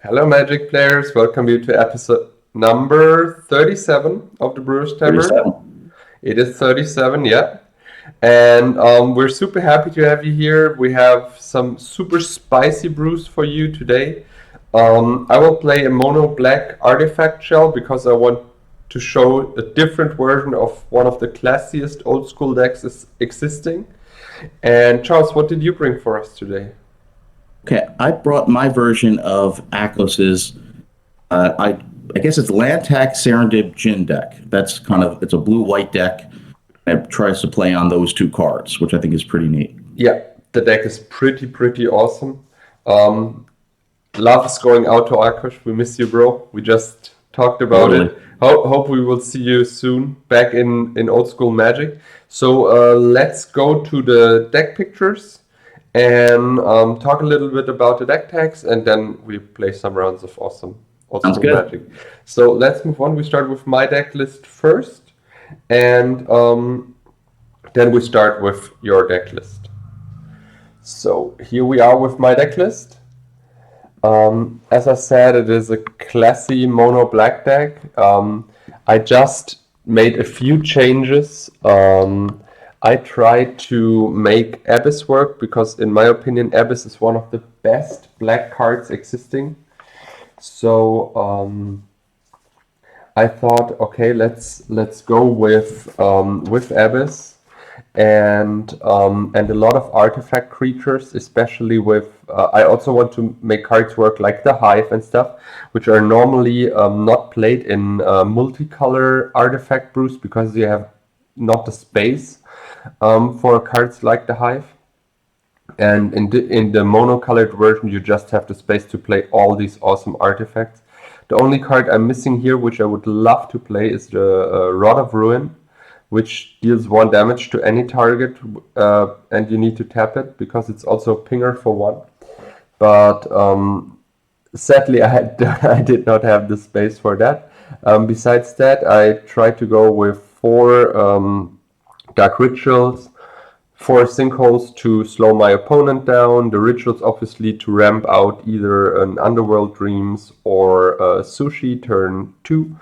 Hello, Magic players. Welcome you to episode number 37 of the Brewers Tavern. 37. It is 37, yeah. And we're super happy to have you here. We have some super spicy brews for you today. I will play a mono black artifact shell because I want to show a different version of one of the classiest old school decks existing. And Charles, what did you bring for us today? Okay, I brought my version of Akos's, I guess it's Lantac Serendip Djinn deck. That's it's a blue-white deck that tries to play on those two cards, which I think is pretty neat. Yeah, the deck is pretty awesome. Love is going out to Akash. We miss you, bro. We just talked about it. Hope we will see you soon back in Old School Magic. So let's go to the deck pictures and talk a little bit about the deck tags, and then we play some rounds of awesome Old School Magic. So let's move on. We start with my deck list first, and then we start with your deck list. So here we are with my deck list. As I said, it is a classy mono black deck. I just made a few changes. I tried to make Abyss work because, in my opinion, Abyss is one of the best black cards existing. So I thought, okay, let's go with Abyss and a lot of artifact creatures, especially with. I also want to make cards work like the Hive and stuff, which are normally not played in multicolor artifact brews because they have not the space for cards like the Hive. And in the monocolored version, you just have the space to play all these awesome artifacts. The only card I'm missing here, which I would love to play, is the Rod of Ruin, which deals 1 damage to any target, and you need to tap it because it's also a pinger for 1. But sadly, I did not have the space for that. Besides that, I tried to go with 4 Dark Rituals, 4 Sinkholes to slow my opponent down, the Rituals obviously to ramp out either an Underworld Dreams or Sushi turn 2,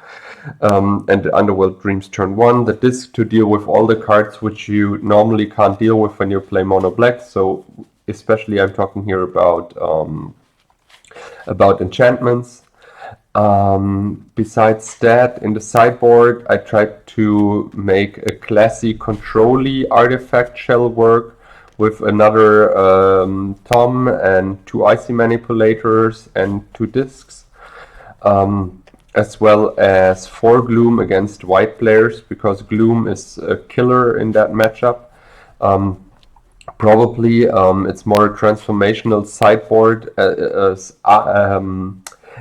and the Underworld Dreams turn 1, the Disc to deal with all the cards which you normally can't deal with when you play mono black, so especially I'm talking here about enchantments. Besides that, in the sideboard, I tried to make a classy control-y artifact shell work with another Tom and 2 icy manipulators and 2 discs, as well as 4 gloom against white players because gloom is a killer in that matchup. Probably it's more a transformational sideboard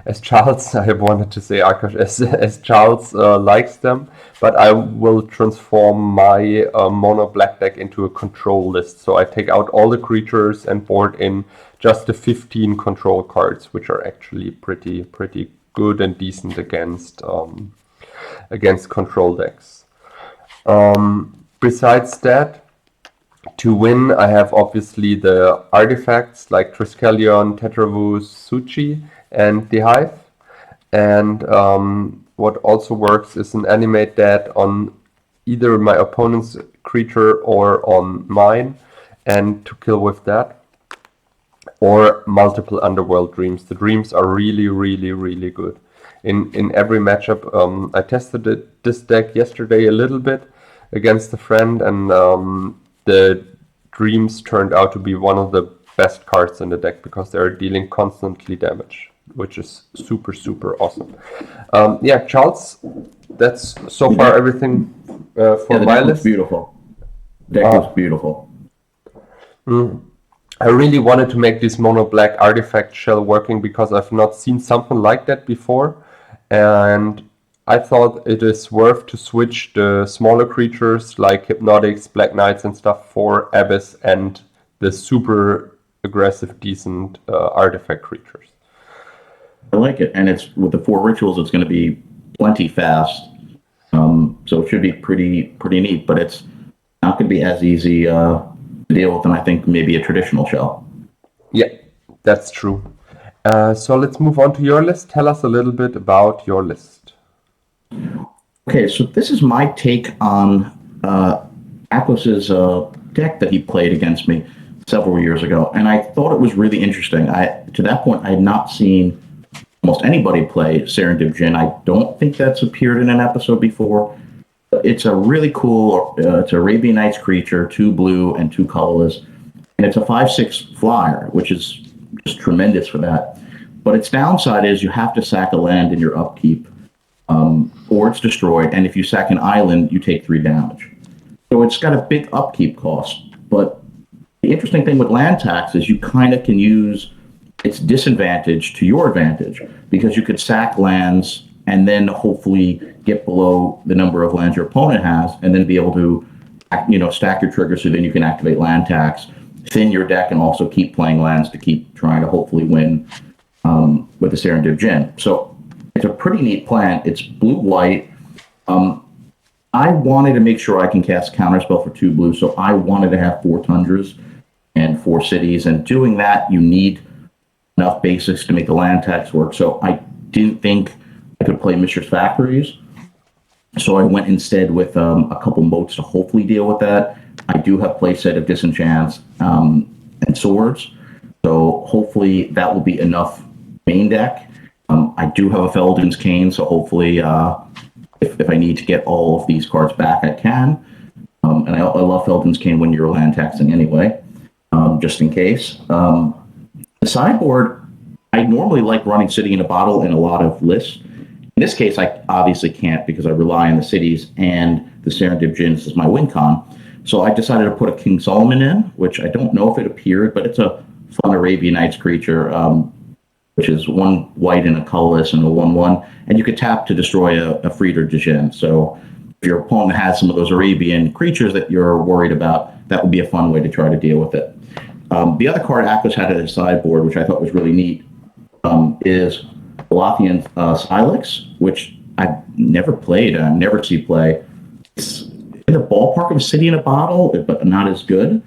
as Charles, I wanted to say Akash, as Charles likes them, but I will transform my mono black deck into a control list. So I take out all the creatures and board in just the 15 control cards, which are actually pretty good and decent against control decks. Besides that, to win, I have obviously the artifacts like Triskelion, Tetravus, Suchi, and the Hive. And what also works is an animate that on either my opponent's creature or on mine, and to kill with that. Or multiple Underworld Dreams. The Dreams are really good. In every matchup, I tested this deck yesterday a little bit against a friend, and the Dreams turned out to be one of the best cards in the deck because they are dealing constantly damage, which is super awesome. Yeah, Charles, that's so far everything for my list. Beautiful. Deck was beautiful. I really wanted to make this mono black artifact shell working because I've not seen something like that before, and I thought it is worth to switch the smaller creatures like Hypnotics, Black Knights and stuff for Abyss and the super aggressive, decent artifact creatures. I like it, and it's with the 4 rituals, it's going to be plenty fast, so it should be pretty neat. But it's not going to be as easy to deal with than I think maybe a traditional shell. Yeah, that's true. So let's move on to your list. Tell us a little bit about your list. Okay, so this is my take on Akos's deck that he played against me several years ago, and I thought it was really interesting. To that point, I had not seen almost anybody play Serendip Djinn. I don't think that's appeared in an episode before. It's a really cool, it's Arabian Nights creature, 2 blue and 2 colorless, and it's a 5/6 flyer, which is just tremendous for that. But its downside is you have to sack a land in your upkeep, or it's destroyed, and if you sack an island, you take 3 damage. So it's got a big upkeep cost. But the interesting thing with land tax is you kind of can use its disadvantage to your advantage, because you could sack lands and then hopefully get below the number of lands your opponent has, and then be able to, stack your trigger so then you can activate land tax, thin your deck, and also keep playing lands to keep trying to hopefully win with the Serendip Djinn. So it's a pretty neat plan. It's blue-white. I wanted to make sure I can cast Counterspell for 2 blue, so I wanted to have 4 Tundras and 4 cities, and doing that, you need enough basics to make the land tax work. So I didn't think I could play Mistress Factories. So I went instead with a couple moats to hopefully deal with that. I do have playset of Disenchants and Swords. So hopefully that will be enough main deck. I do have a Feldon's Cane, so hopefully if I need to get all of these cards back, I can. And I love Feldon's Cane when you're land taxing anyway, just in case. The sideboard, I normally like running City in a Bottle in a lot of lists. In this case, I obviously can't because I rely on the cities and the Serendip Djinn is my win con. So I decided to put a King Solomon in, which I don't know if it appeared, but it's a fun Arabian Nights creature, which is 1 white and a colorless and a 1/1. And you could tap to destroy a Frieder Djinn. So if your opponent has some of those Arabian creatures that you're worried about, that would be a fun way to try to deal with it. The other card Akos had at his sideboard, which I thought was really neat, is Lothian Silex, which I've never played and I never see play. It's in the ballpark of a City in a Bottle, but not as good.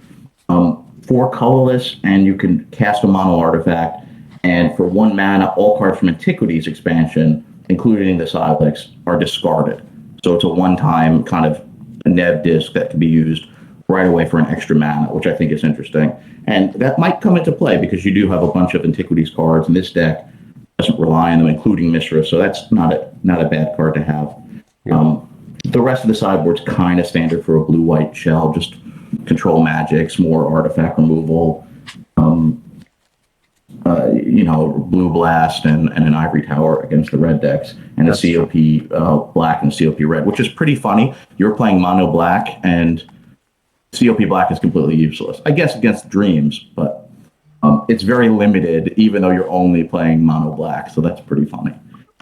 4 colorless, and you can cast a mono artifact. And for 1 mana, all cards from Antiquities expansion, including the Silex, are discarded. So it's a one-time kind of a Nev disc that can be used right away for an extra mana, which I think is interesting. And that might come into play because you do have a bunch of Antiquities cards, and this deck doesn't rely on them, including Mistress, so that's not a bad card to have. Yeah. The rest of the sideboard's kind of standard for a blue-white shell, just control magics, more artifact removal, blue blast and an ivory tower against the red decks, and a COP black and COP red, which is pretty funny. You're playing mono black, and COP black is completely useless, I guess, against dreams, but it's very limited, even though you're only playing mono black, so that's pretty funny.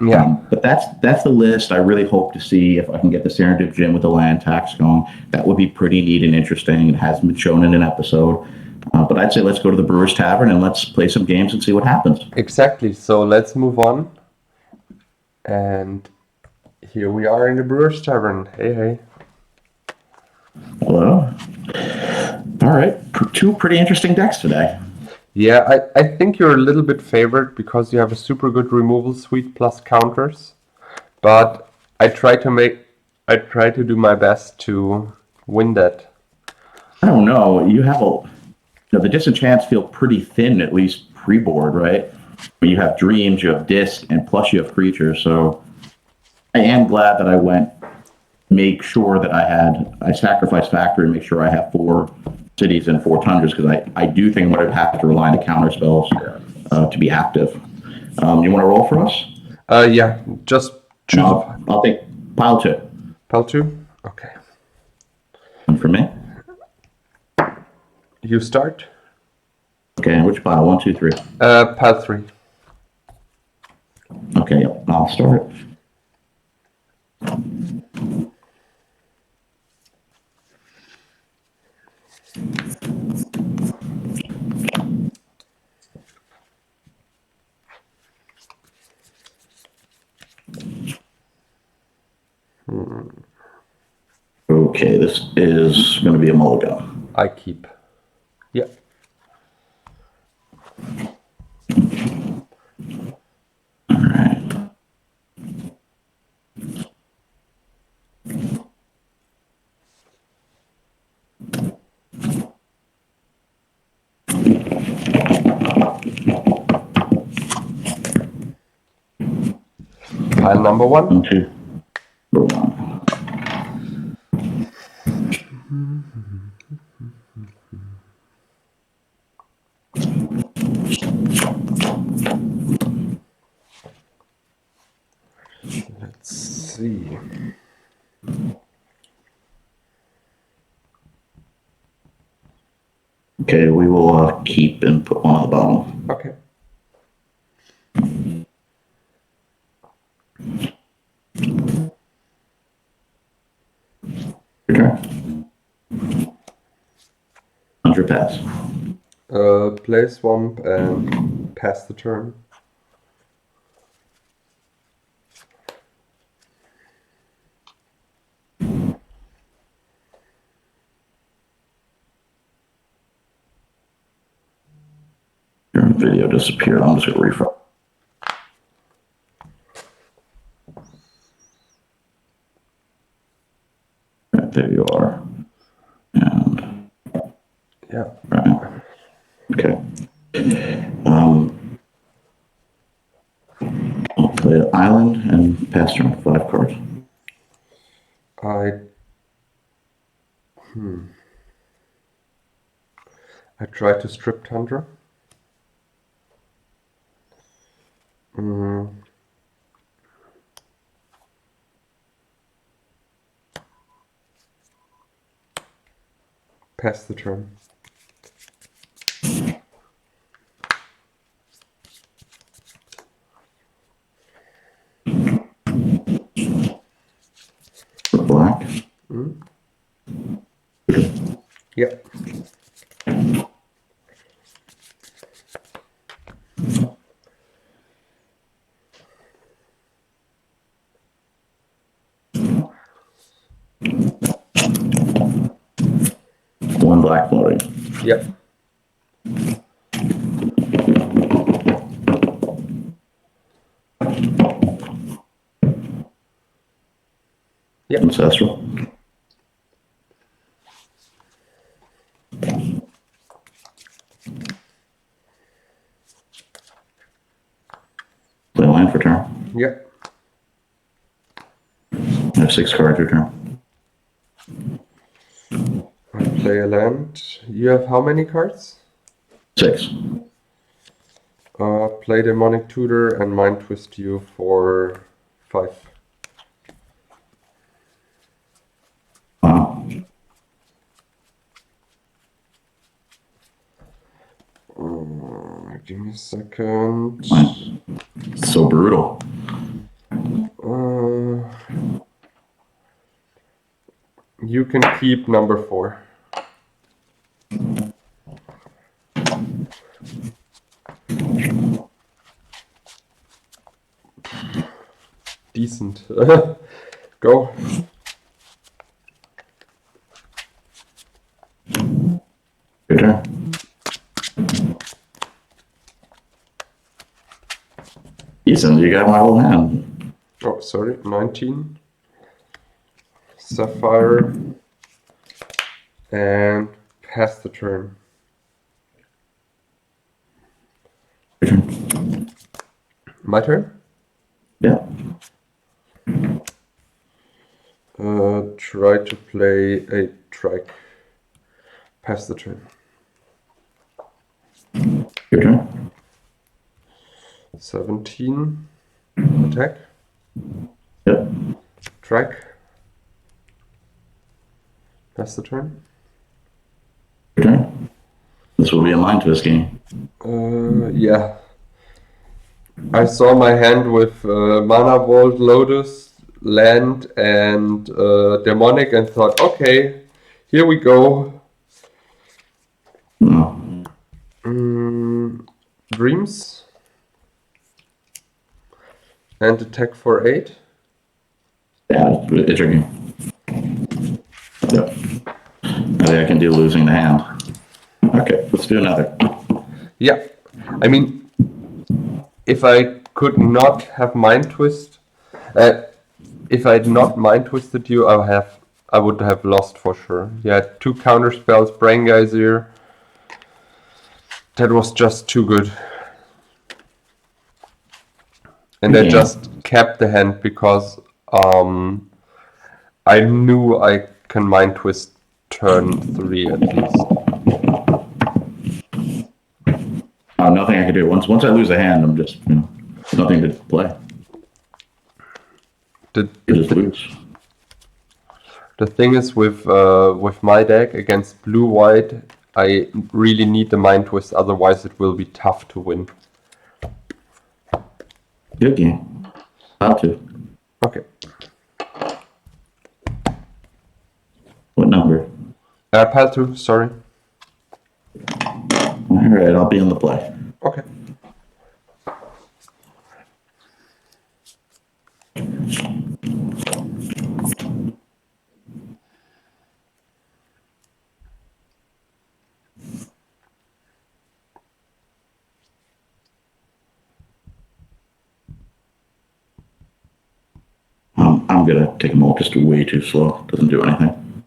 Yeah. But that's the list. I really hope to see if I can get the Serendip Djinn with the land tax going. That would be pretty neat and interesting. It hasn't been shown in an episode. But I'd say let's go to the Brewers Tavern and let's play some games and see what happens. Exactly. So let's move on. And here we are in the Brewers Tavern. Hey, hey. Hello. All right. 2 pretty interesting decks today. Yeah, I think you're a little bit favored because you have a super good removal suite plus counters. But I try to do my best to win that. I don't know. The disenchants feel pretty thin, at least pre-board, right? But you have dreams, you have disc, and plus you have creatures. So I am glad that I went make sure that I sacrificed factory and make sure I have 4 cities and 4 tundras, because I do think I'm going to have to rely on the counter spells to be active. You want to roll for us? Yeah, just choose. I'll take pile 2. Pile 2? Okay. And for me? You start. Okay, which pile? 1, 2, 3. Pile 3. Okay, I'll start. Okay, this is going to be a mulligan. I keep. Yeah. Pile number 1. 1, 2, 1. Let's see. Okay, we will keep and put one on the bottom. Okay. Your turn. 100 pass. Play swamp and pass the turn. Your video disappeared. I'm just going to refresh. Right, there you are. And Yeah. right. Okay. I'll play an island and pass turn 5 cards. I try to strip Tundra. Pass the turn. For black. Yep. One black floating. Yep. Yep. Ancestral. Play a land for turn. Yep. I have 6 cards your turn. I play a land. You have how many cards? 6. Play Demonic Tutor and Mind Twist you for 5. Wow. Give me a second. So brutal. You can keep number 4. Decent. Go. Your turn. Decent, you got my whole hand. Oh, sorry. 19. Sapphire. And pass the turn. Your turn. My turn? Yeah. Try to play a track. Pass the turn. Your turn. 17. Attack. Yep. Track. Pass the turn. Your turn. This will be a mind twist game. Yeah. I saw my hand with Mana Vault, Lotus, Land, and Demonic and thought, okay, here we go. No. Dreams. And attack for 8. Yeah, it's your game. Yep. I think I can do losing the hand. Okay, let's do another. Yeah. I mean, if I could not have Mind Twist, if I had not Mind Twisted you, I would have lost for sure. You had 2 counter spells, Brain Geyser. That was just too good. And I Yeah. just kept the hand because I knew I can mind twist turn 3 at least. Nothing I can do. Once I lose a hand, I'm just, nothing to play. You just lose. The thing is with my deck against blue-white, I really need the mind twist, otherwise it will be tough to win. Good game. How to? Okay. What number? Pile 2, sorry. All right, I'll be on the play. Okay. I'm gonna take them all just way too slow. Doesn't do anything.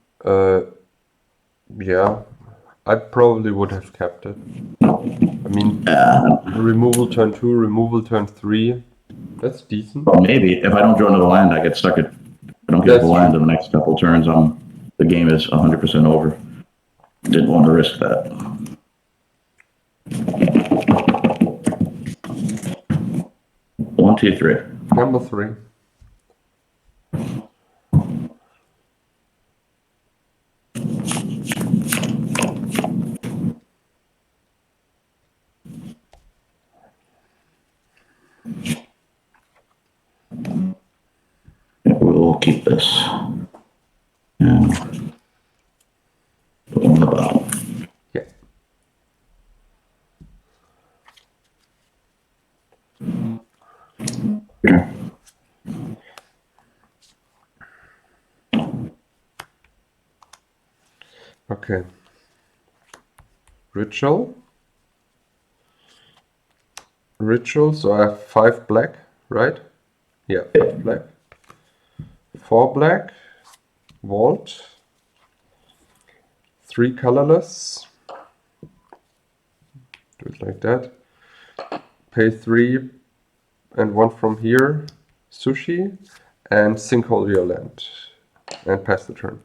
Yeah. I probably would have kept it. I mean, removal turn 2, removal turn 3. That's decent. Well, maybe if I don't draw another land, I get stuck at. If I don't get the land in the next couple turns, the game is 100% over. Didn't want to risk that. One, two, three. Number 3. We'll keep this. And put on the bottom. Yeah. Here. Okay. Ritual. So I have 5 black, right? Yeah, 5 black. 4 black. Vault. 3 colorless. Do it like that. Pay 3 and 1 from here. Sushi. And sinkhole your land. And pass the turn.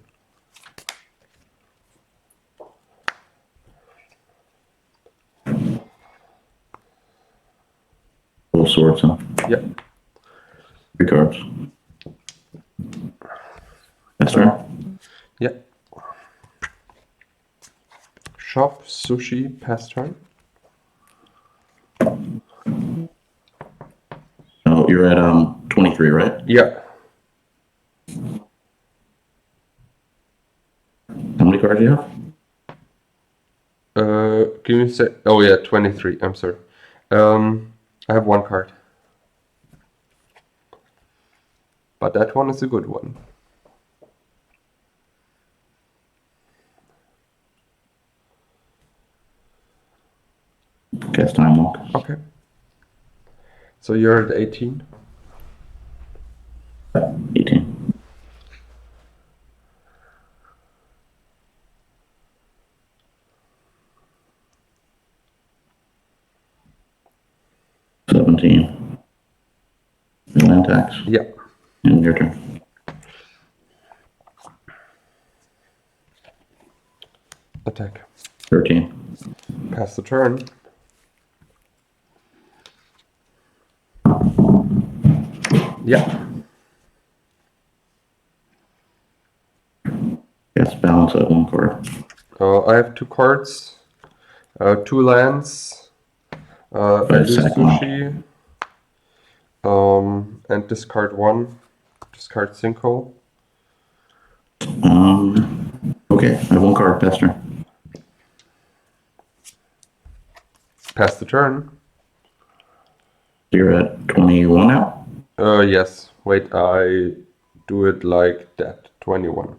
Full swords, huh? Yeah. 3 cards. That's right. Yeah. Shop, sushi, pass turn. Oh, you're at 23, right? Yeah. How many cards do you have? Give me a sec. Oh yeah, 23. I'm sorry. I have 1 card. But that one is a good one. Cast time walk. Okay. So you're at 18. 18. Land tax. Yeah. And your turn. Attack. 13. Pass the turn. Yeah. Yes, balance at 1 card. I have 2 cards. 2 lands. I lose sushi. And discard 1. Discard sinkhole. Okay, I have 1 card, pass turn. Pass the turn. You're at 21 now? Yes. Wait, I do it like that. 21.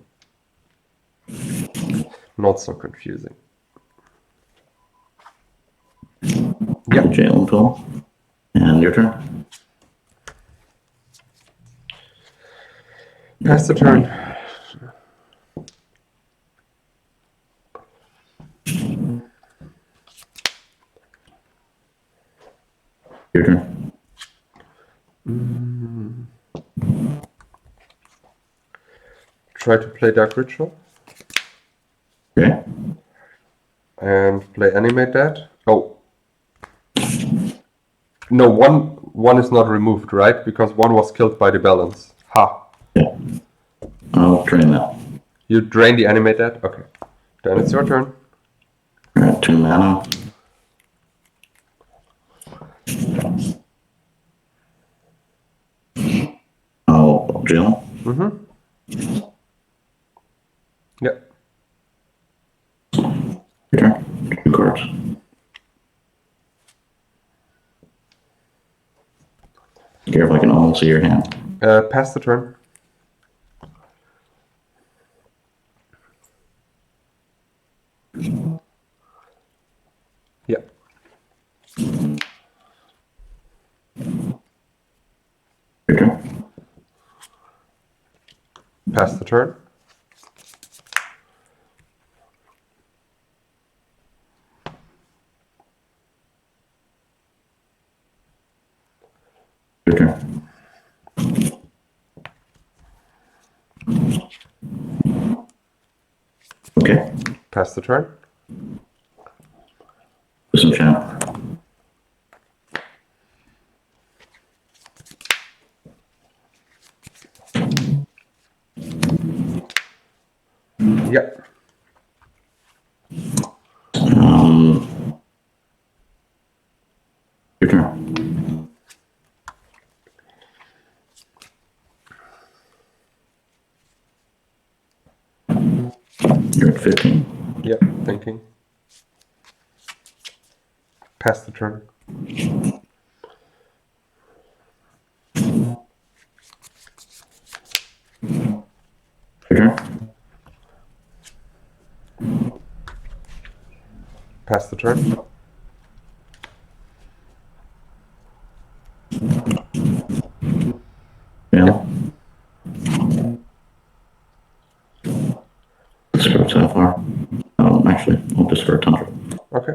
Not so confusing. Yeah. Jalen 12. And your turn. Pass the turn. Your turn. try to play Dark Ritual. Okay. And play Animate that. Oh. No, one is not removed, right? Because one was killed by the balance. Ha. Yeah. I'll drain that. You drain the Animate that? Okay. Then it's your turn. Alright, 2 mana. I'll Jill. Yep. Your turn. 2 cards. Careful, I can almost see your hand. Pass the turn. Yep. Your turn. Pass the turn. Your turn. Okay. Pass the turn. Disenchant. Yep. Your turn. You're at 15. Yep. Thinking. Pass the turn. Your turn. Pass the turn. Yeah. Discard Sapphire. Actually, I'll discard Tundra. Okay.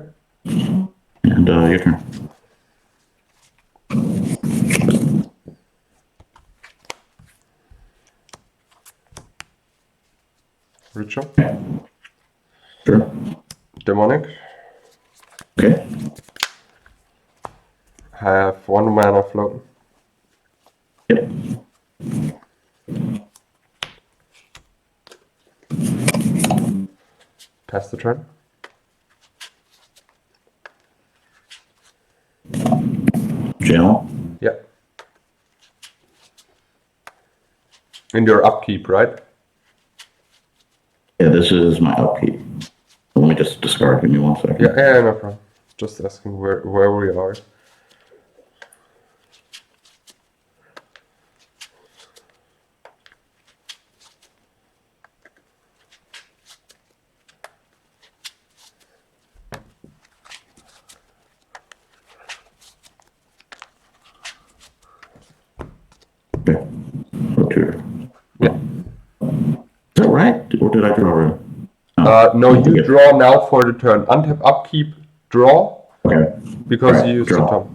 And your turn. Ritual. Sure. Demonic. Okay. Have 1 mana floating. Yep. Pass the turn. Jail. Yep. In your upkeep, right? Yeah, this is my upkeep. So let me just discard. Give me 1 second. Yeah, no problem. Just asking where we are. Okay. Rotor. Yeah. Is that right? Or did I draw right? No, you Okay. draw now for the turn. Untap, upkeep, draw, Okay. because Right, you used draw. the top.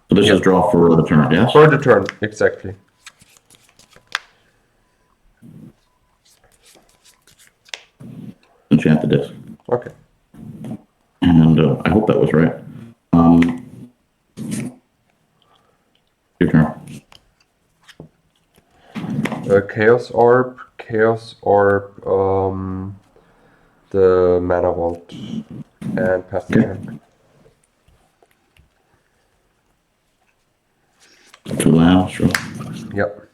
So this Yeah. is draw for the turn, yes? For the turn, exactly. Enchant the disc. Okay. And I hope that was right. Your turn. Chaos Orb, the Mana Vault, and pass the Okay. turn. 2 lands, sure. Yep.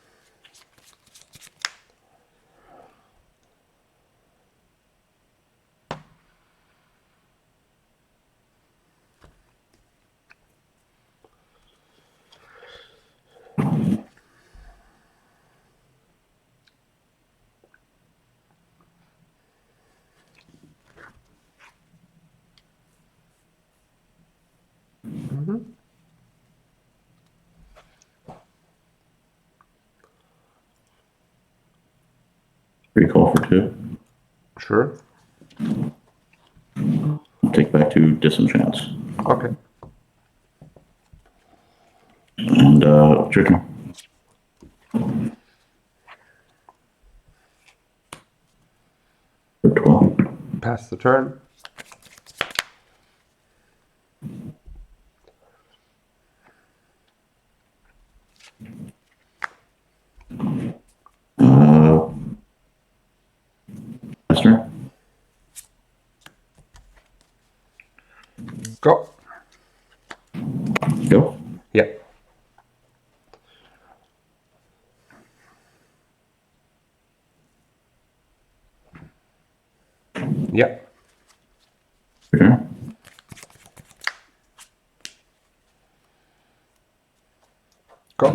Recall for 2. Sure. Take back 2 disenchants. Okay. And it's your turn. Pass the turn. Pass turn. Go. Go. Yeah. Yeah. Your turn. Go.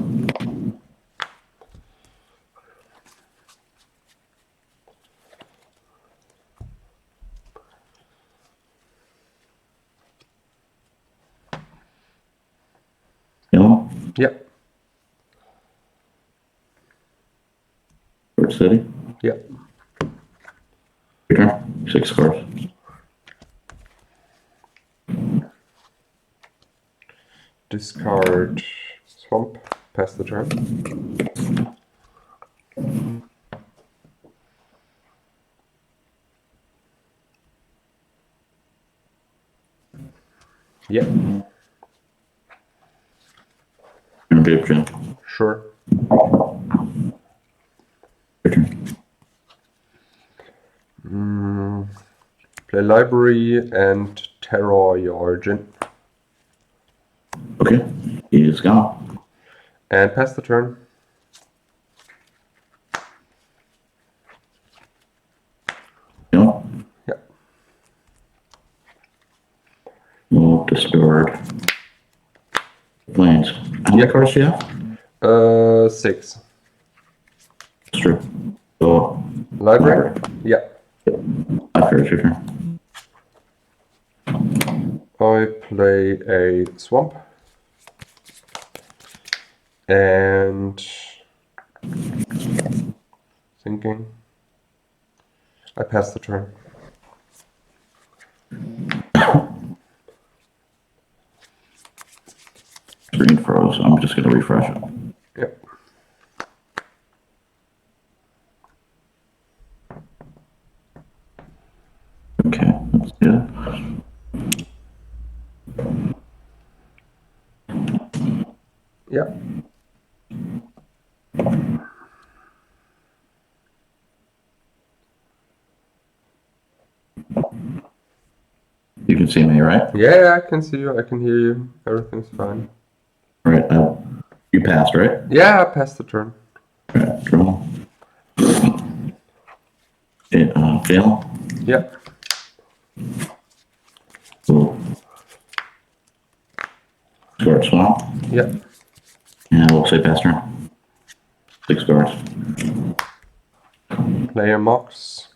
Yellow. Yeah. Port City. Yeah. Your turn. 6 cards. Discard swamp. Pass the turn. Yeah. Egyptian. Sure. Your turn. Play library and terror your Djinn. Okay. He is gone. And pass the turn. Yellow. Yeah. We'll discard planes. How many cards do you have? 6. That's true. So, Library? Yeah. 5 cards. Your turn. I play a swamp. And thinking. I pass the turn. Screen froze. I'm just going to refresh it. Yep. Okay, that's good. Yeah. You can see me, right? Yeah, I can see you. I can hear you. Everything's fine. All right. You passed, right? Yeah, I passed the turn. All right. Draw. Fail. Yeah. Cool. Sword swamp. Yeah. And we'll say pass turn. 6 cards. Play a Mox.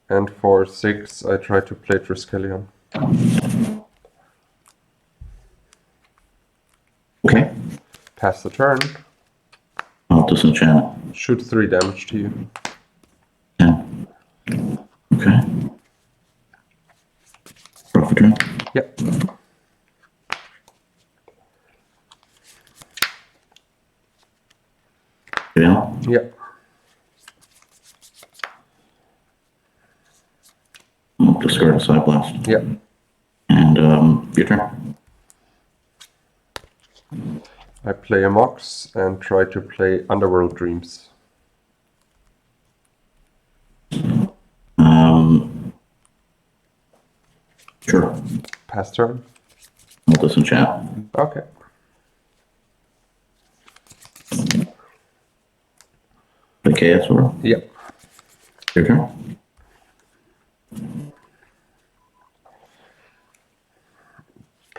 And for 6, I try to play Triskelion. Okay. Pass the turn. I'll disenchant Shoot 3 damage to you. it. 10. Okay. Draw for turn. Yeah. Fail. Yeah. I'll discard a side blast. Yeah. And your turn. I play a Mox and try to play Underworld Dreams. Sure. Pass turn. I'll disenchant. Okay. The chaos order. Yeah. Your turn.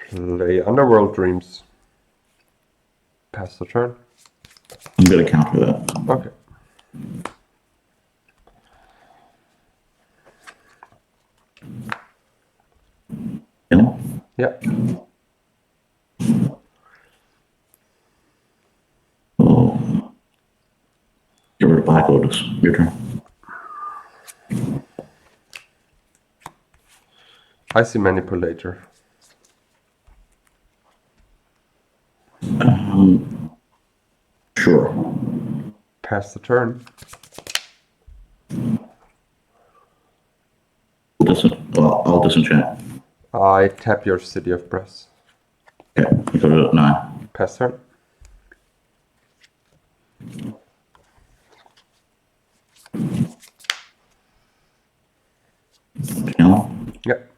Play Underworld Dreams. Pass the turn. I'm going to counter that. Okay. Fail. Yeah. Oh. Get rid of Black Lotus. Your turn. Icy Manipulator. Sure. Pass the turn. Well, I'll disenchant. I tap your City of Brass. Okay, you go to 9. Pass turn. Channel. Yep.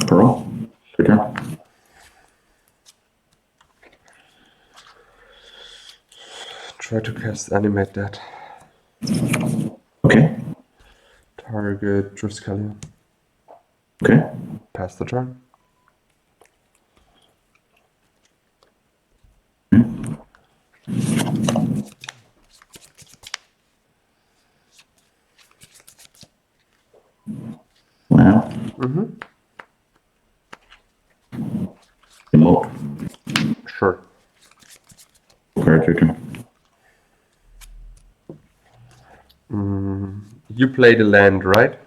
Pearl. Your turn. Try to cast Animate that. Okay. Target Triskelion. Okay. Pass the turn. Wow. Emote. Sure. Card your turn. You play the land, right?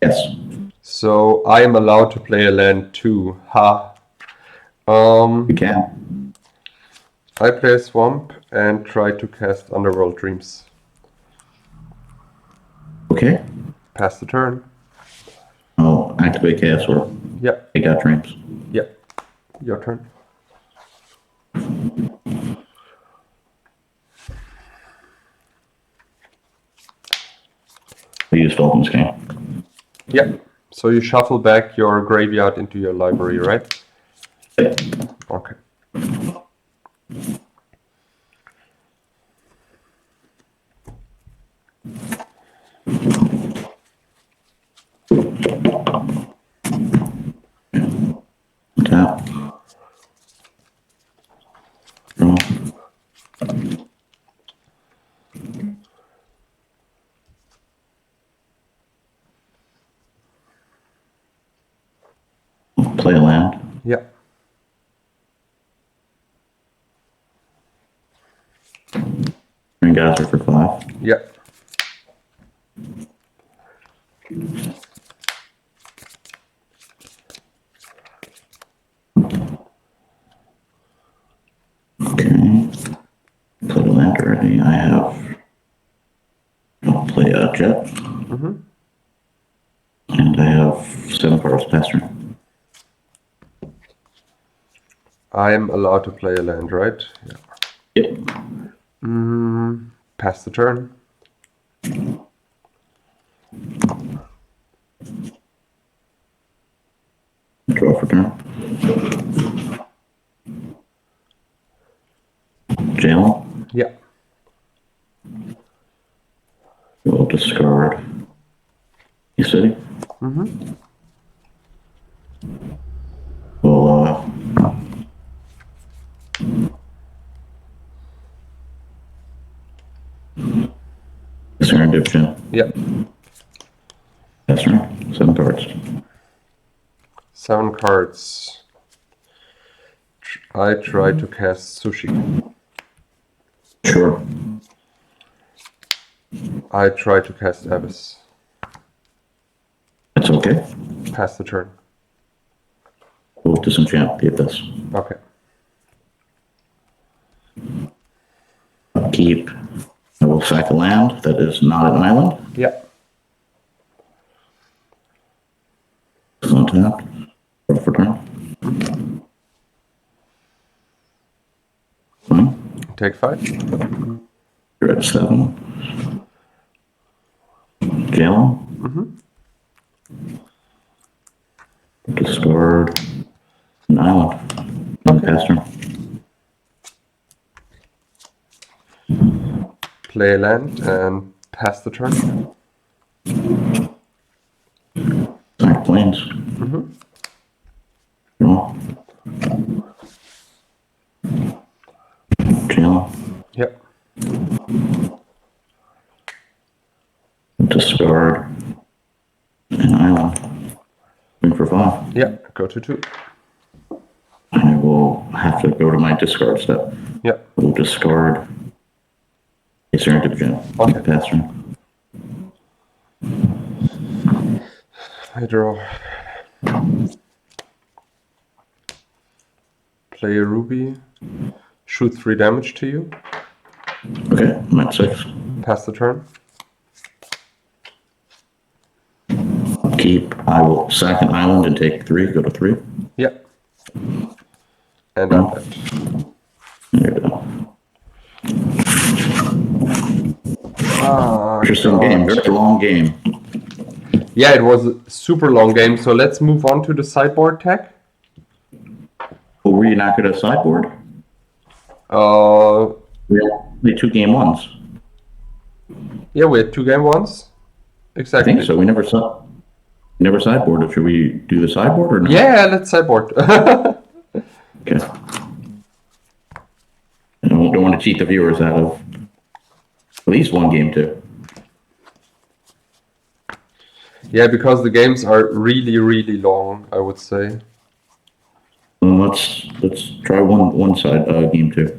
Yes. So I am allowed to play a land too. Ha. You can. I play a swamp and try to cast Underworld Dreams. Okay. Pass the turn. I'll activate Chaos Orb. Yep. Take out dreams. Yep. Your turn. I use Falcon's Game. Yep. So you shuffle back your graveyard into your library, right? Yep. Okay. Tap. Draw. Play a land. Yep. Bring Geyser for 5. Yep. Okay. Play the land already. I have. I'll play a jet. And I have 7 cards pass turn. I am allowed to play a land, right? Yeah. Yep. Pass the turn. Draw for turn. Jail. Yeah. We'll discard. You city. We'll Serendip Djinn. Yep. That's right. 7 cards. 7 cards. I try to cast Sushi. Sure. I try to cast Abyss. That's okay. Pass the turn. We'll disenchant the Abyss. Okay. Keep. I will sack a land that is not an island. Yeah. Untap. Draw for turn. Fine. Take 5. You're at 7. Jail. Discard an island. Pass turn. Play a land and pass the turn. Sack plains. Draw. Jail. Yep. Discard an island. Bring for 5. Yeah. Go to 2. I will have to go to my discard step. Yep. We'll discard a Serendip Djinn. Okay. Pass turn. I draw. Play a ruby. Shoot 3 damage to you. Okay, I'm at 6. Pass the turn. keep. I will sack an island and take 3. Go to 3. Yeah. And No. I'm There you go. Interesting game. Very long game. Yeah, it was a super long game. So let's move on to the sideboard tech. Well, were you not good at sideboard? We only 2 game ones. Yeah, we had 2 game ones. Exactly. I think so. We never sideboarded. Should we do the sideboard or not? Yeah, let's sideboard. Okay. I don't want to cheat the viewers out of at least 1 game 2. Yeah, because the games are really, really long, I would say. Well, let's try one side game 2.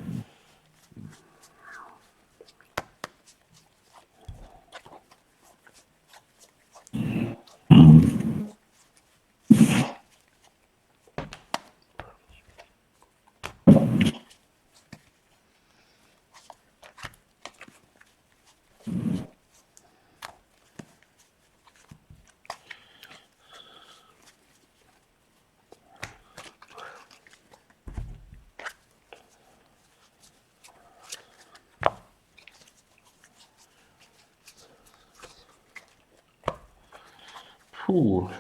Ooh.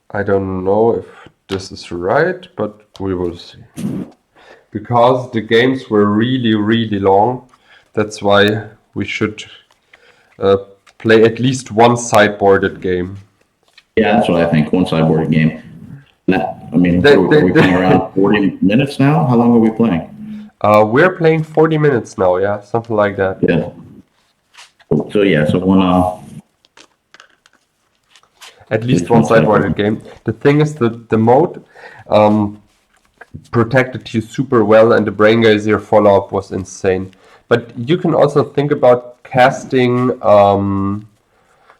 I don't know if this is right, but we will see. Because the games were really, really long, that's why we should play at least one sideboarded game. Yeah, that's what I think. One sideboard game. Are we playing around 40 minutes now? How long are we playing? We're playing 40 minutes now, yeah, something like that. Yeah. So one. At least one sideboarded game. The thing is that the mode protected you super well, and the Brain Gazer follow-up was insane. But you can also think about casting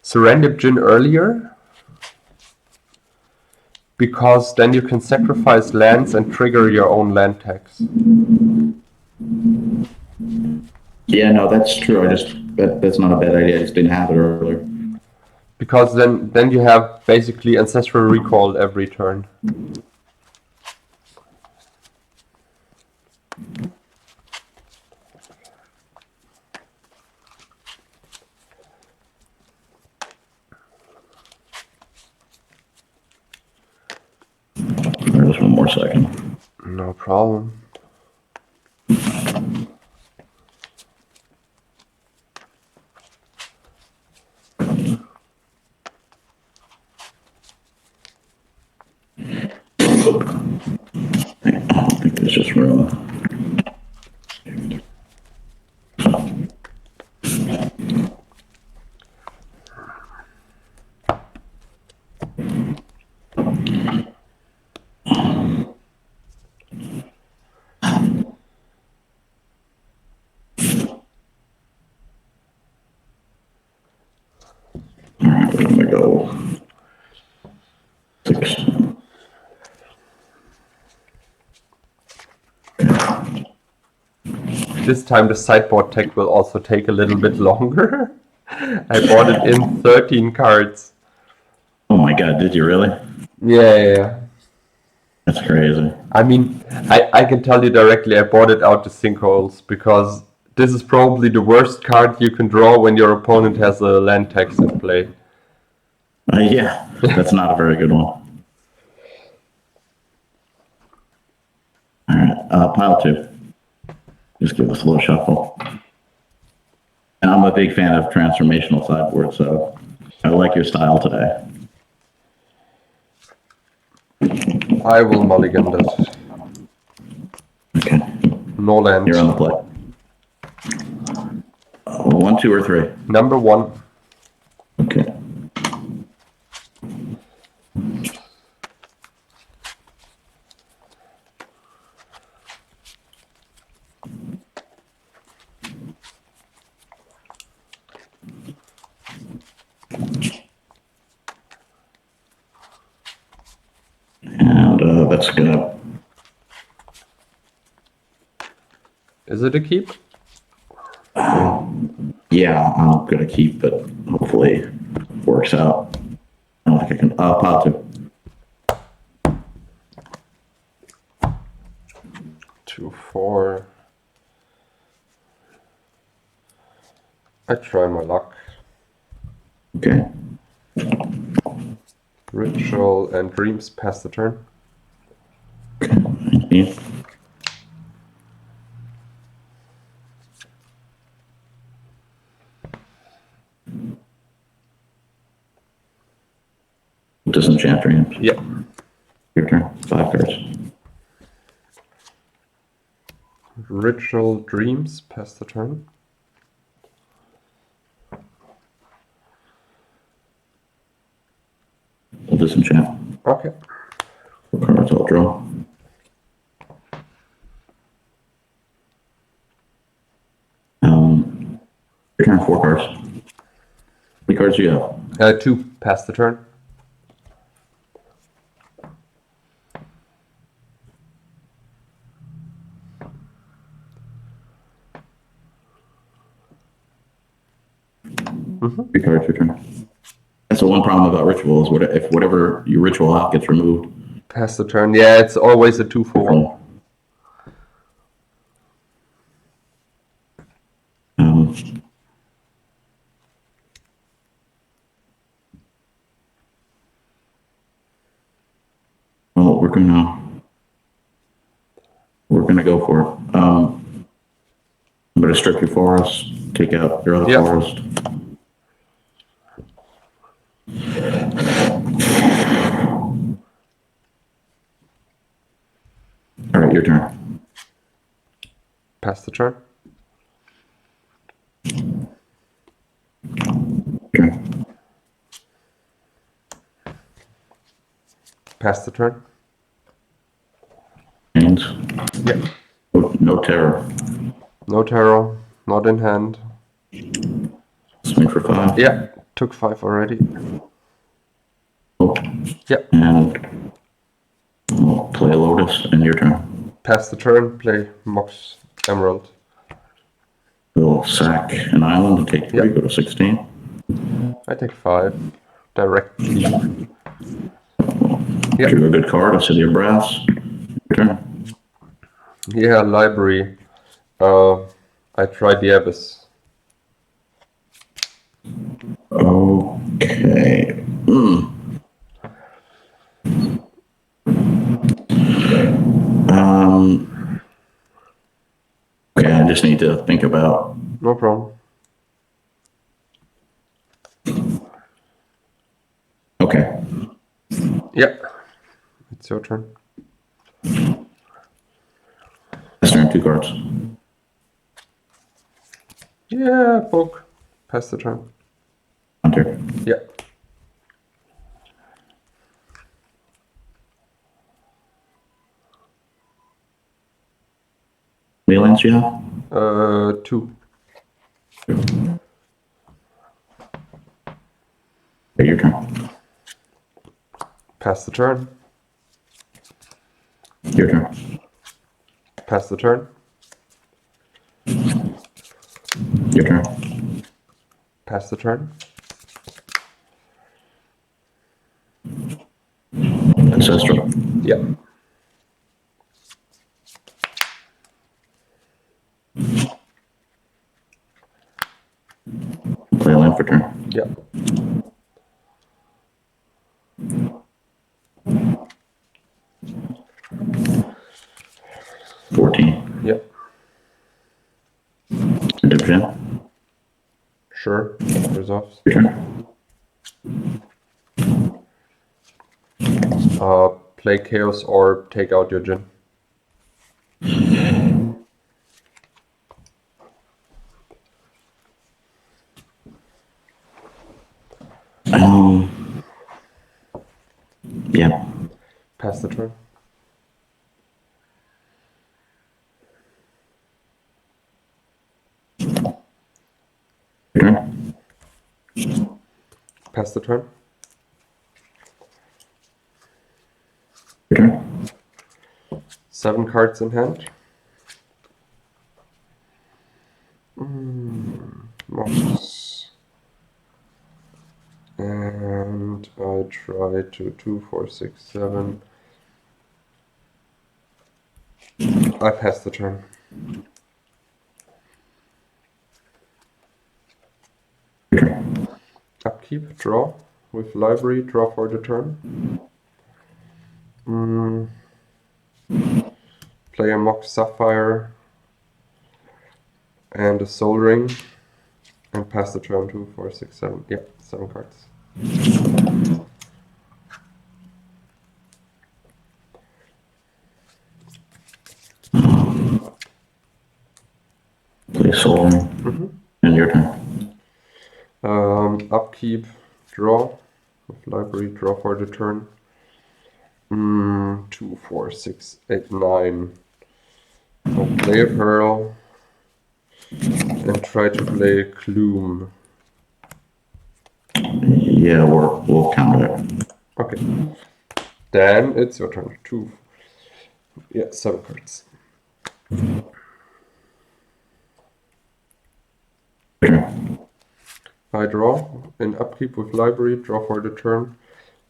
Serendip Djinn earlier, because then you can sacrifice lands and trigger your own land tax. Yeah, no, that's true. That's not a bad idea. I just didn't have it earlier. Because then you have basically Ancestral Recall every turn. Just 1 more second. No problem. I don't think there's just room. Alright, where do I go? 6. This time the sideboard tech will also take a little bit longer. I bought it in 13 cards. Oh my god, did you really? Yeah. That's crazy. I mean, I can tell you directly, I bought it out to sinkholes, because this is probably the worst card you can draw when your opponent has a land tax in play. Yeah, that's not a very good one. Alright, pile 2. Just give us a little shuffle. And I'm a big fan of transformational sideboard, so I like your style today. I will mulligan this. Okay. No land. You're on the play. 1, 2, or 3? Number 1. Okay. That's gonna. Is it a keep? Yeah, I'm gonna keep, but hopefully it works out. I don't think I can. Pile two. 2, 4. I try my luck. Okay. Ritual and dreams pass the turn. 19. Disenchant dreams. Yep. Your turn. 5 cards. Ritual dreams pass the turn. We'll disenchant. Okay. 4 cards. I'll draw. Your turn. 4 cards. How many cards do you have? 2 pass the turn. Mm-hmm. 3 cards. Your turn. That's the one problem about ritual is if whatever your ritual out gets removed. Pass the turn. Yeah, it's always a 2 for 1. Well, we're gonna go for it. I'm gonna strip your forest, take out your other forest. All right, your turn. Pass the turn. Okay. Pass the turn. Hands. Yep. No terror. No tarot. Not in hand. Swing for 5. Yeah. Took 5 already. Oh. Yep. And we'll play a Lotus, and your turn. Pass the turn. Play Mox Emerald. We'll sack an island and take 3, go to 16. I take 5. Direct keep. Yep. Drew a good card, a City of Brass. Your turn. Yeah, library. I tried the Abyss. Okay. Okay, I just need to think about. No problem. Okay. Yeah. It's your turn. Let's turn 2 cards. Yeah, book. Pass the turn. Hunter. Yeah. How many lands do you have? 2. Okay, your turn. Pass the turn. Your turn. Pass the turn. Your turn. Pass the turn. Ancestral. Yeah. Play a land for turn. Yeah. Yeah. Djinn. Sure. Resolves. Your turn. Play chaos or take out your Djinn. Yeah. Pass the turn. Your turn. Pass the turn. Your turn. 7 cards in hand. Mox. And I try to 2, 4, 6, 7. I pass the turn. Upkeep, draw. With library, draw for the turn. Play a Mox Sapphire and a Soul Ring. And pass the turn 2, 4, 6, 7. Yeah, 7 cards. Play Soul Ring. And your turn. Upkeep, draw. With library, draw for the turn. 2, 4, 6, 8, 9. I'll play a Pearl. And try to play Gloom. Yeah, we'll counter it. Okay. Then it's your turn. 2. Yeah, 7 cards. I draw. In upkeep with library, draw for the turn.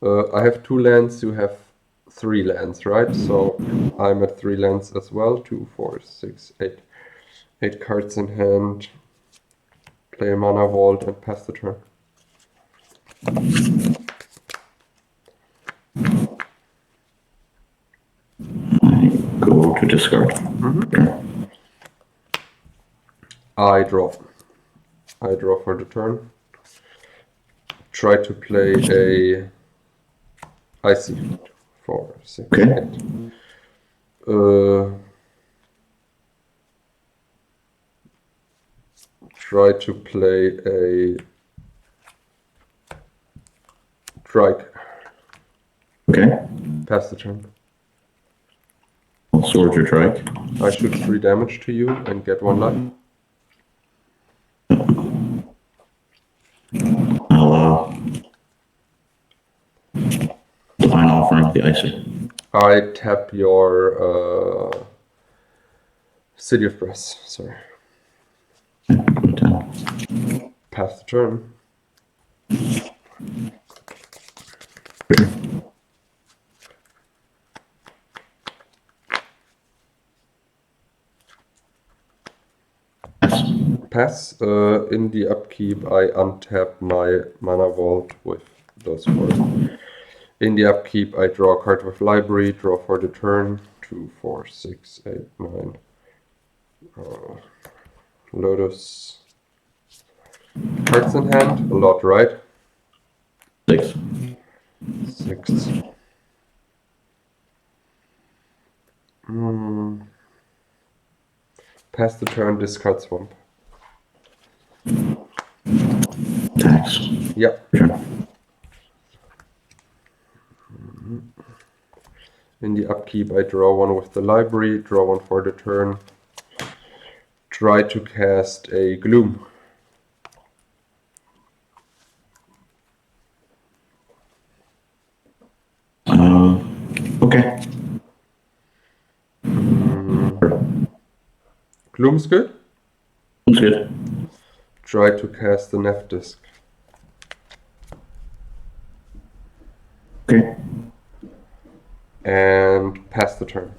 I have 2 lands, you have 3 lands, right? So I'm at 3 lands as well. 2, 4, 6, 8. 8 cards in hand. Play a mana vault and pass the turn. Go to discard. I draw. I draw for the turn. Try to play a Icy. 4, 6, 8. Try to play a Strike. Okay. Pass the turn. I'll sword your trike. I shoot 3 damage to you and get 1 life. I'll Divine Offering the Icy. I tap your City of Brass. Sorry. Pass the turn. Pass. In the upkeep, I untap my mana vault with those 4. In the upkeep, I draw a card with library, draw for the turn. 2, 4, 6, 8, 9. Lotus. Cards in hand, a lot, right? 6. 6. Pass the turn, discard swamp. Tax. Yep. Sure. In the upkeep, I draw 1 with the library, draw 1 for the turn. Try to cast a Gloom. Okay. Gloom's good. That's good. Try to cast the Nef Disc. Okay. And pass the turn.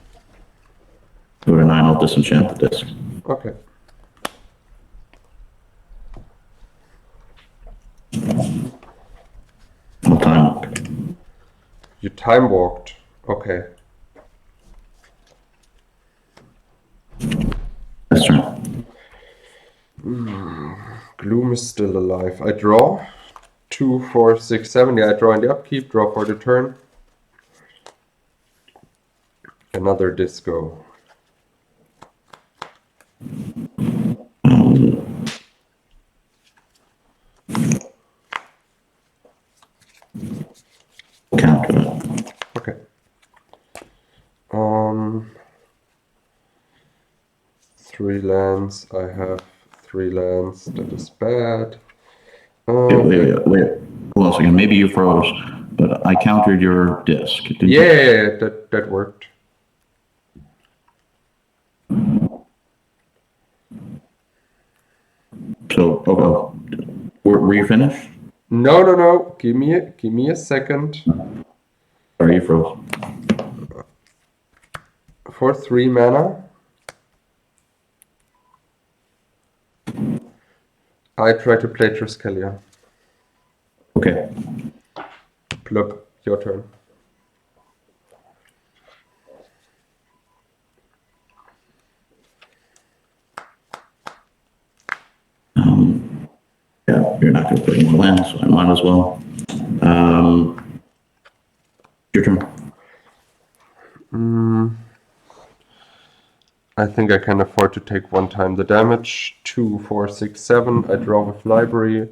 Go to 9, I'll disenchant the disc. Okay. I'll time walk. You time walked. Okay. That's turn. Gloom is still alive. I draw. 2, 4, 6, 7. Yeah, I draw in the upkeep, draw for the turn. Another disco. Counter it. Okay. 3 lands. I have 3 lands. That is bad. Wait. Hold on a second. Maybe you froze, but I countered your disc. Yeah, that worked. So, were you finished? No. Give me a second. Or are you froze? For 3 mana, I try to play Triskalia. Okay. Plug, your turn. Yeah, you're not going to put any more lands, so I might as well. Your turn. I think I can afford to take 1 time the damage. 2, 4, 6, 7. I draw with library.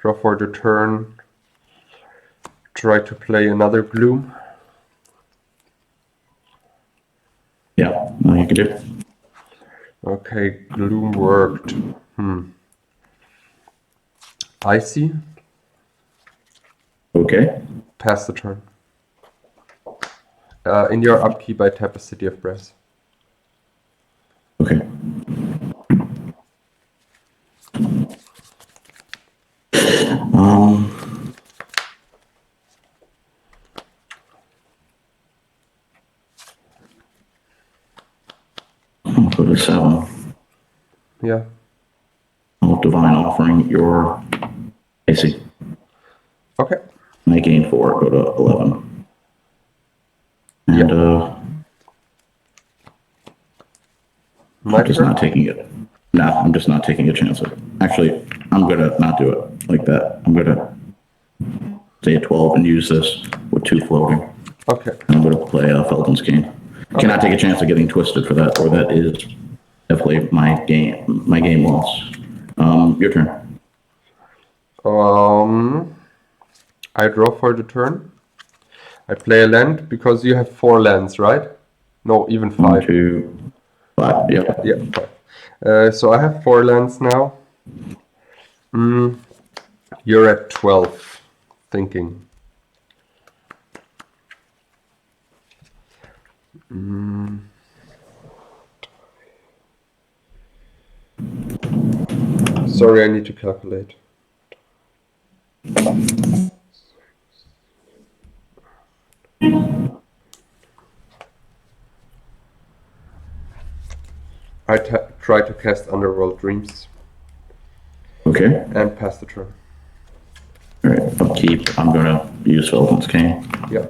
Draw for the turn. Try to play another Gloom. Yeah, you can do. Okay, Gloom worked. Icy. Okay. Pass the turn. In your upkeep, I tap a City of Brass. Okay. I'll put a 7. Yeah. I'll Divine Offering your AC. Okay. I gain 4, go to 11. And, My I'm just turn? not taking it. No, I'm just not taking a chance of it. Actually, I'm going to not do it like that. I'm going to stay at 12 and use this with 2 floating. Okay. And I'm going to play Felton's Cane. Cannot take a chance of getting twisted for that, or that is definitely my game loss. Your turn. I draw for the turn. I play a land because you have 4 lands, right? No, even 5. 1, 2, 5. Yep. Yeah, 5. So I have 4 lands now. You're at 12. Thinking. Sorry, I need to calculate. I try to cast Underworld Dreams. Okay. And pass the turn. All right. Upkeep. I'm going to use Felton's Cane. Yeah.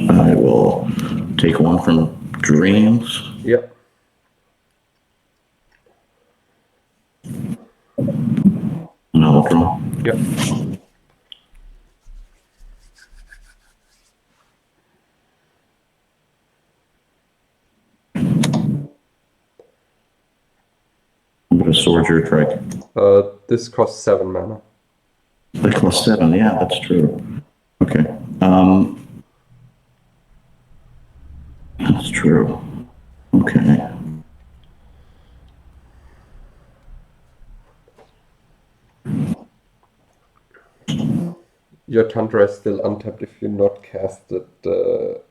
I will take 1 from Dreams. Yeah. And I'll draw. Yeah. I'm going to sword your trick. This costs 7 mana. That costs 7. Yeah, that's true. Okay. That's true. Okay. Your Tundra is still untapped if you not casted the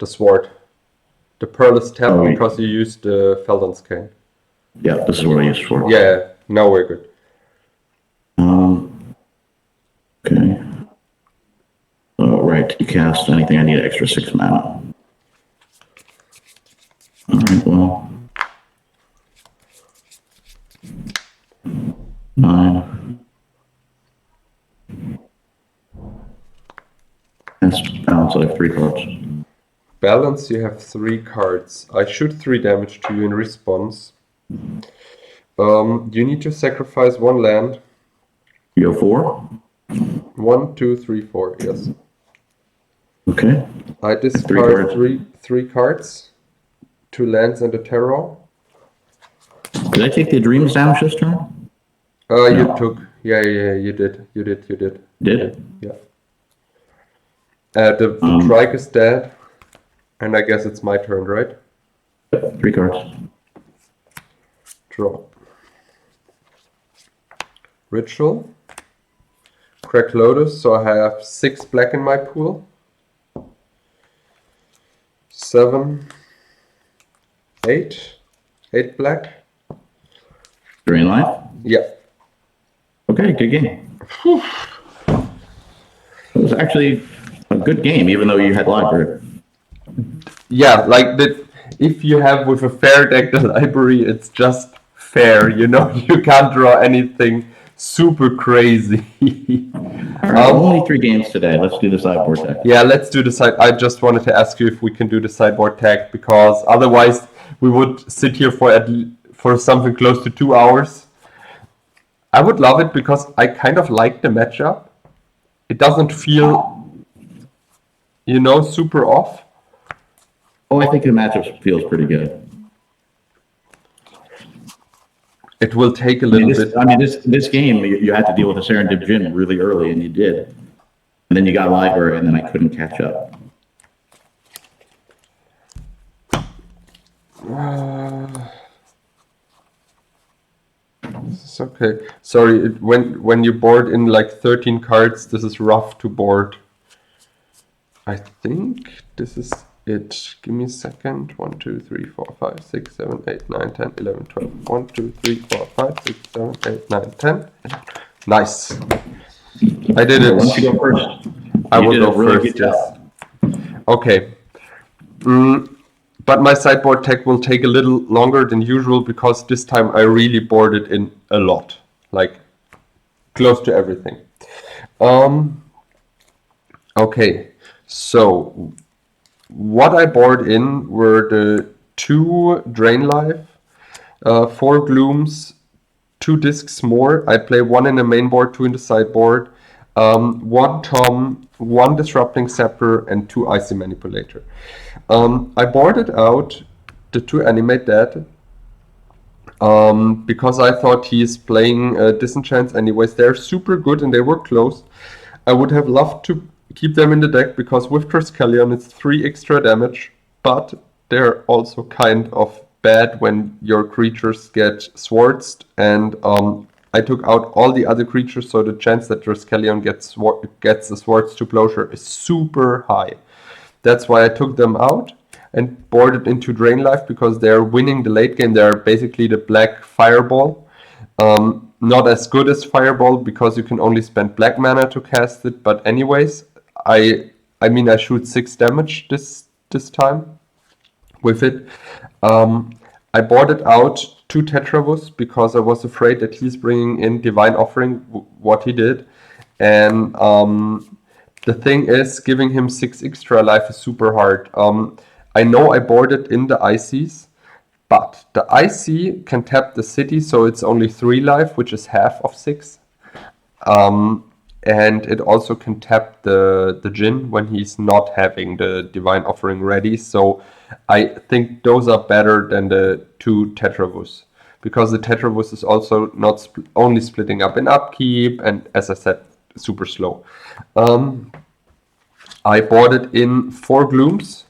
sword. The Pearl is tapped because you used the Felton's Cane. Yeah, this is what I used for. Yeah, now we're good. Okay. Right, you cast anything, I need an extra 6 mana. Alright, well. 9. That's balance, I have 3 cards. Balance, you have 3 cards. I shoot 3 damage to you in response. You need to sacrifice 1 land. You have 4? 1, 2, 3, 4, yes. Okay. I discard 3 cards, 2 lands and a terror. Did I take the Dreams damage this turn? You took. Yeah, you did. Did? Yeah. The Trike is dead, and I guess it's my turn, right? 3 cards. Draw. Ritual. Crack Lotus, so I have 6 black in my pool. 7, 8. 8 black. Green life? Yeah. Okay, good game. It was actually a good game, even though you had library. Yeah, like if you have with a fair deck the library, it's just fair, you know, you can't draw anything super crazy. All right, only 3 games today. Let's do the sideboard deck. Yeah, let's do the side. I just wanted to ask you if we can do the sideboard tag, because otherwise we would sit here for something close to 2 hours. I would love it because I kind of like the matchup. It doesn't feel, you know, super off. Oh, I think the matchup feels pretty good. It will take a little bit. I mean, this game, you had to deal with a Serendip Djinn really early, and you did. And then you got library, and then I couldn't catch up. This is okay. Sorry, when you board in like 13 cards, this is rough to board. I think this is it. Give me a second. 1, 2, 3, 4, 5, 6, 7, 8, 9, 10, 11, 12. 1, 2, 3, 4, 5, 6, 7, 8, 9, 10. Nice. I did it. Why don't you go first? I will go first. Yes. Okay. But my sideboard tech will take a little longer than usual because this time I really boarded in a lot, like close to everything. Okay, so what I board in were the 2 Drain Life, 4 Glooms, 2 discs more. I play 1 in the main board, 2 in the sideboard, 1 Tom, 1 Disrupting Scepter, and 2 Icy Manipulator. I boarded out the 2 Animate Dead because I thought he's playing Disenchants anyways. They're super good and they were close. I would have loved to keep them in the deck because with Triskelion it's 3 extra damage, but they're also kind of bad when your creatures get swords, and I took out all the other creatures, so the chance that Triskelion gets the swords to closure is super high. That's why I took them out and boarded into Drain Life because they're winning the late game. They're basically the black Fireball. Not as good as Fireball because you can only spend black mana to cast it, but anyways, I mean I shoot 6 damage this time with it. I boarded out 2 Tetravus because I was afraid that he's bringing in Divine Offering, what he did, and the thing is, giving him 6 extra life is super hard. I know I boarded in the ICs, but the IC can tap the city, so it's only 3 life, which is half of 6. And it also can tap the Djinn when he's not having the Divine Offering ready. So I think those are better than the 2 Tetravus, because the Tetravus is also not only splitting up in upkeep, and as I said, super slow. I boarded in 4 Glooms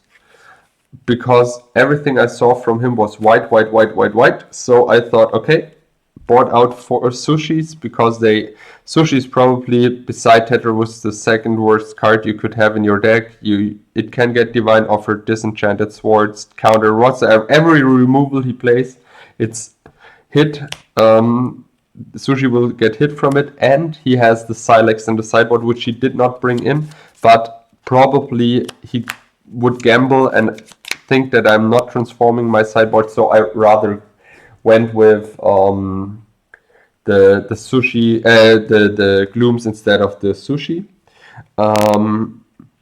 because everything I saw from him was white. So I thought, okay, board out 4 Sushis because Sushi is probably, beside Tetravus, the second worst card you could have in your deck. It can get Divine Offer, Disenchanted Swords, counter, whatsoever. Every removal he plays, it's hit. Sushi will get hit from it, and he has the Silex in the sideboard, which he did not bring in, but probably he would gamble and think that I'm not transforming my sideboard, so I rather went with the sushi, the glooms instead of the sushi.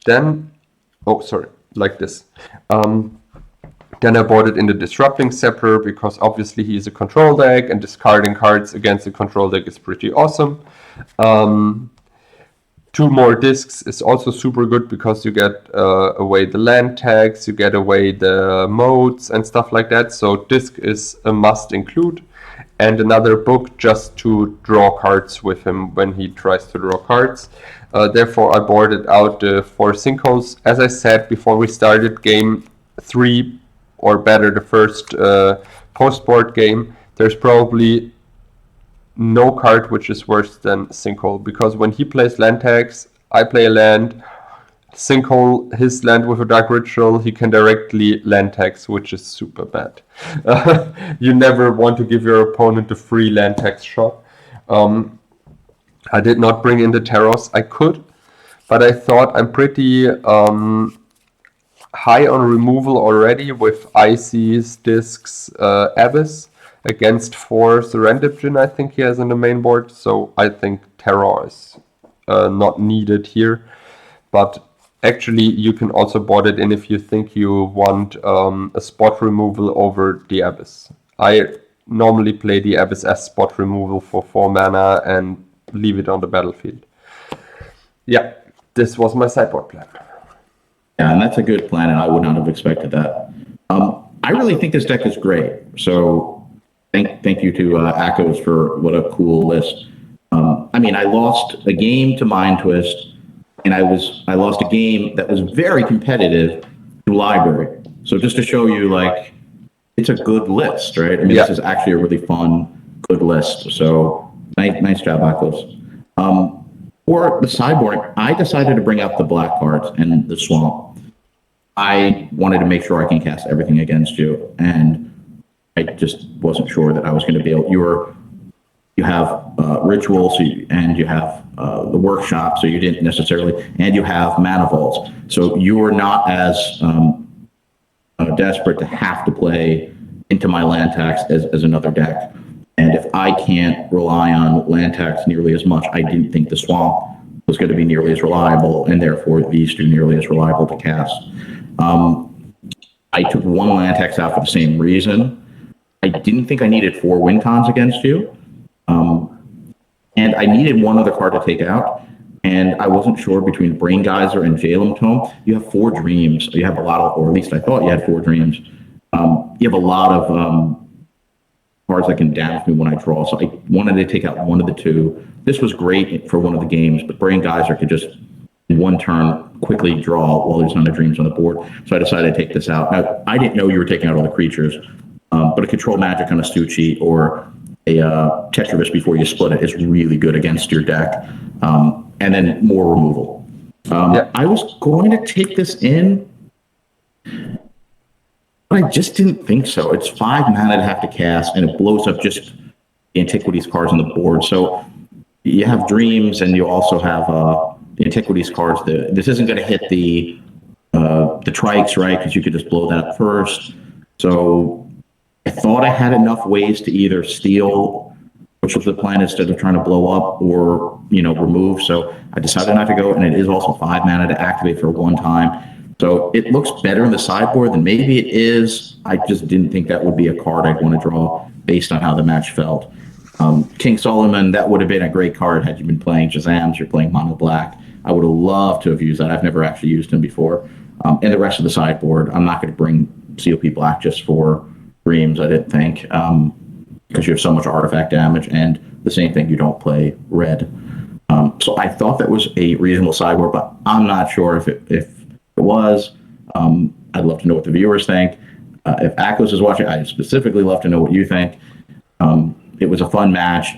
Then, oh sorry, like this. Then I boarded in the Disrupting Scepter because obviously he's a control deck and discarding cards against a control deck is pretty awesome. 2 more discs is also super good because you get away the land tags, you get away the modes and stuff like that. So disc is a must include. And another book just to draw cards with him when he tries to draw cards. Therefore I boarded out the 4 sinkholes. As I said before we started game 3, or better the first post-board game, there's probably no card which is worse than Sinkhole, because when he plays land tags, I play a land, Sinkhole his land with a Dark Ritual, he can directly land tax, which is super bad. You never want to give your opponent a free land tax shot. I did not bring in the Taros. I could, but I thought I'm pretty high on removal already with Ices, Discs, Abyss against 4 Serendip Djinn I think he has in the main board, so I think Terror is not needed here. But actually, you can also board it in if you think you want a spot removal over the Abyss. I normally play the Abyss as spot removal for 4 mana and leave it on the battlefield. Yeah, this was my sideboard plan. Yeah, and that's a good plan, and I would not have expected that. I really think this deck is great. So thank you to Akos for what a cool list. I mean, I lost a game to Mind Twist, and I lost a game that was very competitive to Library. So just to show you, like, it's a good list, right? I mean, This is actually a really fun, good list. So nice job, Akos. For the sideboard, I decided to bring out the black cards and the swamp. I wanted to make sure I can cast everything against you, and I just wasn't sure that I was going to be able. You have rituals, and you have the workshop, so you didn't necessarily, and you have mana vaults, so you were not as desperate to have to play into my land tax as another deck. And if I can't rely on land tax nearly as much, I didn't think the swamp was going to be nearly as reliable, and therefore these two nearly as reliable to cast. I took 1 land tax out for the same reason. I didn't think I needed 4 win cons against you. And I needed 1 other card to take out, and I wasn't sure between Brain Geyser and Jalem Tome. You have 4 dreams. You have a lot of, or at least I thought you had 4 dreams. You have a lot of cards that can damage me when I draw, so I wanted to take out 1 of the 2. This was great for one of the games, but Brain Geyser could just, in 1 turn, quickly draw while there's none of dreams on the board. So I decided to take this out. Now, I didn't know you were taking out all the creatures, but a control magic on a Stucci or a Tetrabus before you split it is really good against your deck. And then more removal. I was going to take this in, but I just didn't think so. It's 5 mana to have to cast, and it blows up just the Antiquities cards on the board. So you have dreams, and you also have the Antiquities cards. This isn't going to hit the Trikes, right? Because you could just blow that up first. So I thought I had enough ways to either steal, which was the plan, instead of trying to blow up, or remove. So I decided not to go, and it is also 5 mana to activate for 1 time. So it looks better in the sideboard than maybe it is. I just didn't think that would be a card I'd want to draw based on how the match felt. King Solomon, that would have been a great card had you been playing Shazams, you're playing Mono Black. I would have loved to have used that. I've never actually used him before. And the rest of the sideboard, I'm not going to bring COP Black just for Dreams, I didn't think, because you have so much artifact damage, and the same thing, you don't play red. So I thought that was a reasonable sideboard, but I'm not sure if it was. I'd love to know what the viewers think. If Akos is watching, I'd specifically love to know what you think. It was a fun match.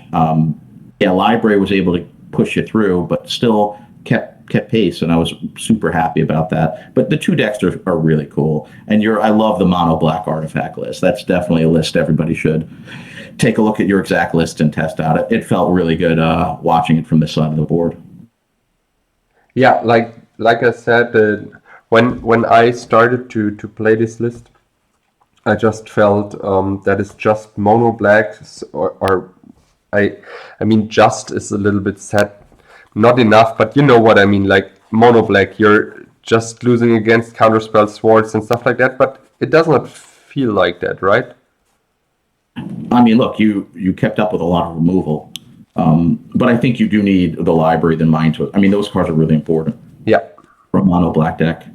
Library was able to push you through, but still kept pace, and I was super happy about that. But the 2 decks are really cool, and I love the mono black artifact list. That's definitely a list everybody should take a look at your exact list and test out. It felt really good watching it from this side of the board. Yeah, like I said, when I started to play this list, I just felt that it's just mono black, or I mean, just is a little bit sad, not enough, but you know what I mean. Like mono black, you're just losing against counterspell swords and stuff like that, but it does not feel like that, right? I mean, look, you kept up with a lot of removal, but I think you do need the library than Mind Twist. I mean, those cards are really important. Yeah. For a mono black deck.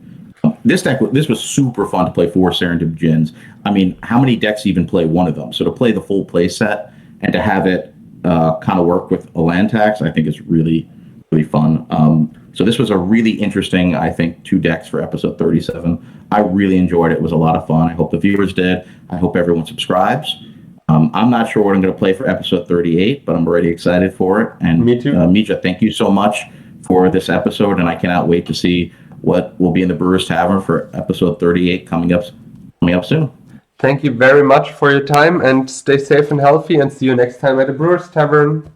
This was super fun to play 4 Serendip Djinns. I mean, how many decks even play 1 of them? So to play the full play set and to have it kind of work with a land tax, I think is really, really fun. So this was a really interesting, I think, 2 decks for episode 37. I really enjoyed it. It was a lot of fun. I hope the viewers did. I hope everyone subscribes. I'm not sure what I'm going to play for episode 38, but I'm already excited for it. And Me too. Mitja, thank you so much for this episode, and I cannot wait to see what will be in the Brewers Tavern for episode 38 coming up soon. Thank you very much for your time, and stay safe and healthy, and see you next time at the Brewers Tavern.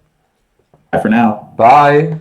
Bye for now. Bye.